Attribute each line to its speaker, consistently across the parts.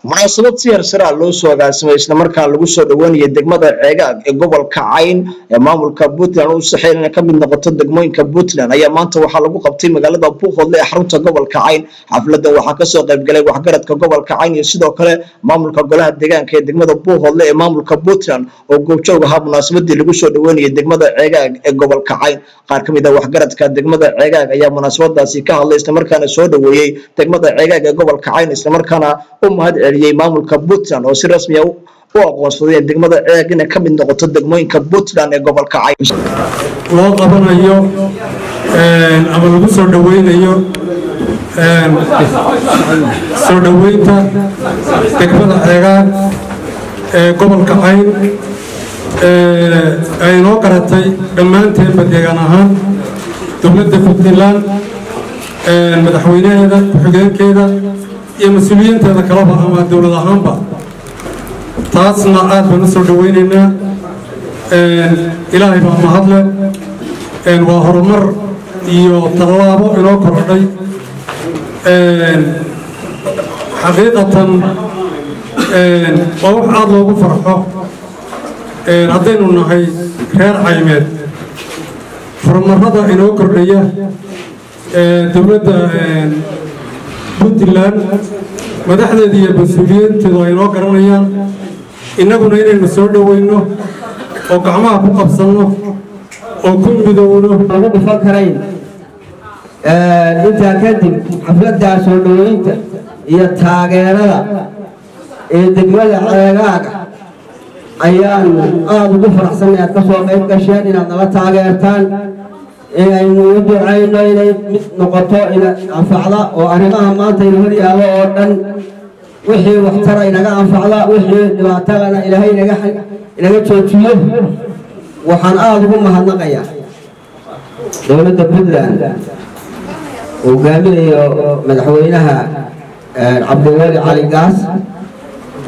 Speaker 1: munaasabad siyar sara loo soo agaasimay isla markaa lagu soo dhaweynaya degmada Ceegaag ee gobolka Cayn ee maamulka Puntland oo saxeelna ka mid noqoto degmooyinka Puntland ayaa maanta waxa lagu qabtay magaalada Buuhoodle ee xarunta gobolka Cayn xafladda waxa ka soo qayb galay waxgaradka gobolka Cayn iyo sidoo kale maamulka golaha deegaanka ee degmada Buuhoodle ee maamulka Puntland oo goobjoog ah munaasabadii lagu soo dhaweynaya degmada Ceegaag ee gobolka Cayn qaar kamid ah waxgaradka degmada Ceegaag ayaa munaasabadaasi ka hadlay isla markaana soo dhaweeyay degmada Ceegaag ee gobolka Cayn isla markaana mahad celiyay maamulka Puntland oo si rasmi ah u aqoonsaday degmada Ceegaag inay ka mid noqoto degmooyinka Puntland ee gobolka Cayn
Speaker 2: loo qabanayo ama lagu soo dhaweynayo soo dhaweynta degmada Ceegaag ee gobolka Cayn ay noo qaratay dhammaanteen deegaan ahaan dowladda Puntland madaxweynaheeda ku-xigeenkeeda iyo mas'uuliyiinteeda kalaba ama dowlad ahaanba taasna aad baan u soo dhaweynaynaa ilaahay baa mahadle waa horumar iyo tallaabo inoo kordhay xaqiiqatan waa wax aad loogu farxo haddaynu nahay reer Caymeed horumarada inoo kordhaya dowladda Puntland madaxdeeda iyo mas'uuliyiinteedu ay noo garanayaan innaguna inaynu soo dhaweyno oo gacmaha ku qabsanno oo ku midowno
Speaker 3: lagu dhufan karayn intaa kadib xafladda soo dhaweynta iyo taageerada ee degmada Ceegaag ayaan aad ugu faraxsanahay ka soo qayb gasheen inaad nala taageertaan aynu u ducayno inay mid noqoto ina anfacda oo arrimaha maanta inoo hor yaalo oo dhan wixii waxtar inaga anfacda wixii dhibaatadana ilaahay inaga joojiyo waxaan aad ugu mahadnaqayaa dowladda Puntland oo gaamiyo madaxweynaha Cabdiwali Cali Gaas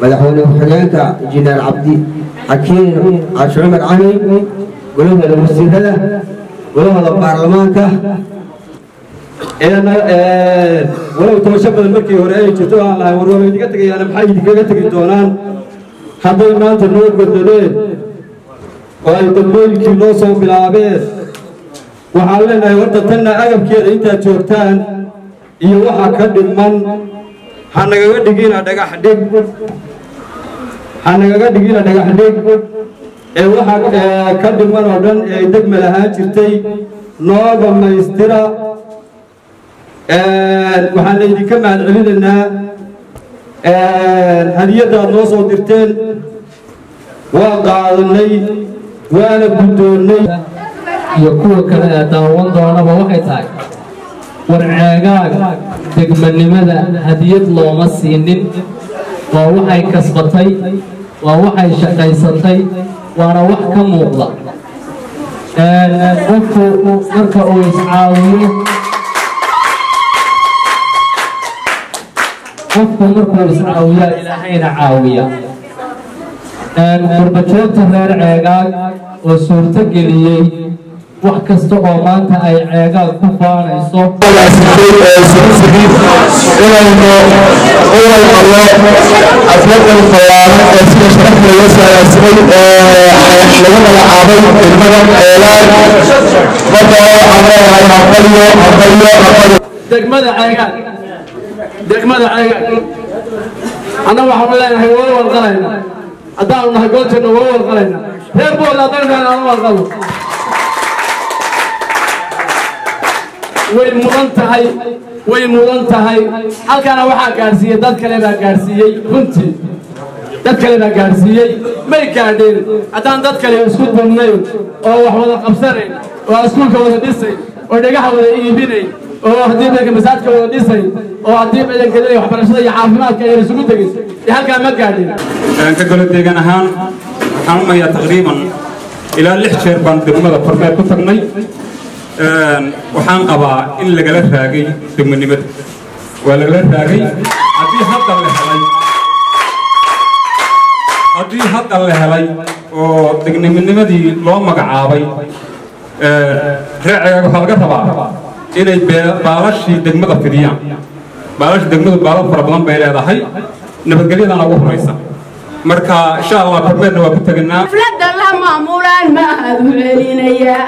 Speaker 3: madaxweyne ku-xigeenka Injineer Cabdi Xakiin Cumar Cali golaha wasiirada golaha baarlamaanka walow tooshabada markii hore ay jirto aan lahayn warwar idiga tagayaan maxay idinkaga tagi doonaan hadday maanta noo gordadeen oo ay degmooyinkii noo soo bilaabeen waxaan leenahay horta tanna agabkeeda intaad joogtaan iyo waxa ka dhiman ha nagaga dhigina dhagax dhig ee waxa ka dhiman oo dhan ee degma lahaan jirtay noo dhammaystira waxaan laydinka mahad celinaynaa hadiyadda aad noo soo dirteen waa qaadanay waana guddoonnay
Speaker 4: iyo kuwa kale ee daawan doonaba waxay tahay war Ceegaag degmanimada hadiyad looma siinin waa waxay kasbatay waa waxay shaqaysatay waana wax ka muuqda qofku marka uu iscaawiyo ilaahayna caawiya qurbajoogta reer Ceegaag oo suurto geliyey wax kasta oo maanta ay Ceegaag ku faanayso
Speaker 5: degmada Ceegaag أنا وحول الله هو والقلنا أداؤنا قلتنا هو والقلنا هربوا لا ضرنا أنا والقلنا وين مدنتهاي هل كان واحد كارسية دات كلمة كارسية كنتي دات كلمة كارسية ما يكادين أدان دات كلمة سكوت بمنيو أو وحول القبسرين وأسكول كودا ديسي ودقها ودا إيبيني oo hadii dadka masaajidka wada dhisay oo hadii ciidanka ay waxbarashada iyo caafimaadka ay isugu tagay halka ma gaadhin
Speaker 6: ka golo deegan ahaan waxaan ma taqriiban ilaa 6 jeer baan degmada kormeer ku tagnay waxaan qabaa in laga raagay degmanimada waa laga raagay hadda la helay oo degmanimadii loo magacaabay reecaga waxa laga rabaa inay baalashii degmada fidiyaan baalash degmadu baalo fara badan bay leedahay nabadgelyadana ugu horeysa marka insha Allah kormeerna waa ku tagnaa
Speaker 7: xafladda la maamulaan ma aad u celinaya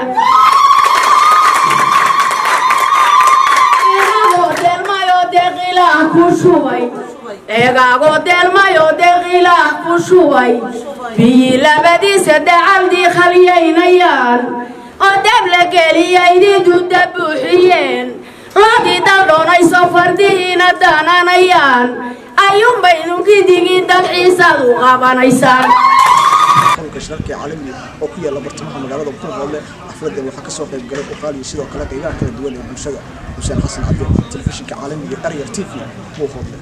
Speaker 7: eegaago deelmayo deeqilaa ku shubay biyi labadiisa dacaldii khalyaynayaan oo dab la geliyay duda buuxiyeen loodii daldhoonayso fardihiina daananayaan ayuunbaynu gidigii dalxiisaad u qabanaysaan
Speaker 1: shirarkii caalamiga oo ku yaala bartamaha magaalada Buuhoodle xafladan waxaa ka soo qayb galay uqaal iyo sidoo kale qaybaha kala duwan ee bulshada Xuseen Xasan Cabdi telefishinka caalamiga Qaryar TV Buuhoodle